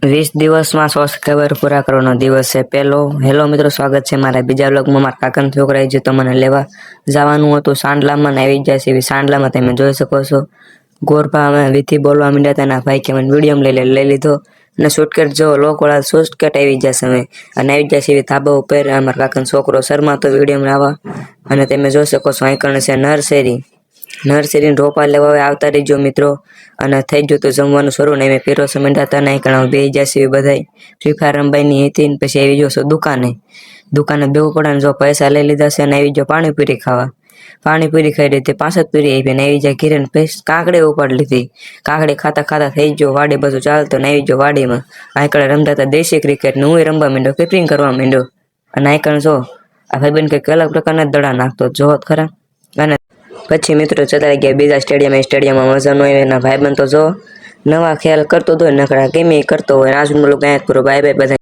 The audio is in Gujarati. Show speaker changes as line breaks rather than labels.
20 દિવસમાં 100 સબસ્ક્રાઈબર પૂરા કરવાનો દિવસ છે પહેલો. હેલો મિત્રો, સ્વાગત છે મારા બીજા વ્લોગમાં. મારા કાકાના છોકરાએ જે તો મને લેવા જવાનું હતું સાંડલામાં ને આવી જાય છે એવી સાંડલામાં તમે જોઈ શકો છો. ગોરભા અમે વીથી બોલવા માંડ્યા હતા ને ભાઈ કે મને વિડીયો લઈ લીધો અને શોર્ટકટ જો લોકવાળા શોર્ટકટ આવી જશે અમે અને આવી જશે એવી ધાબા ઉપર. અમારા કાકાનો છોકરો શર્મા તો વિડીયો આવવા અને તમે જોઈ શકો છો અહીં કણ છે નર્સરી રોપા લેવા આવતા રહીજો મિત્રો. અને થઈ ગયું તો જમવાનું શરૂ ને મેં પીરો સમંડા હતા ને અહીં બે જશે બધા ફ્રી ફાયર રમવાની હતી ને પછી આવી જશો દુકાને બેવું પડે ને જો પૈસા લઈ લીધા છે અને આવી જાઓ પાણીપુરી ખાઈ લીધી 5 પૂરી આવી ને આવી જાય ઘીરે ને પછી કાંકડી ઉપાડી લીધી. કાંકડી ખાતા થઈ ગયો વાડી બધું ચાલતો ને આવી ગયો વાડીમાં. આંકડે રમતા હતા દેશી ક્રિકેટ ને હું રમવા માંડ્યો કીપિંગ કરવા માંડ્યો અને આંકડ જો આ ભાઈબંધ કંઈક અલગ પ્રકારના દડા નાખતો જોત ખરા. અને પછી મિત્રો જતા ગયા બીજા સ્ટેડિયમમાં મજા ન આવે એના ભાઈબંધ તો જો નવા ખ્યાલ કરતો હતો નકરા કેમ કરતો હોય. આજનું લોકો પૂરો બાય બાય બધા.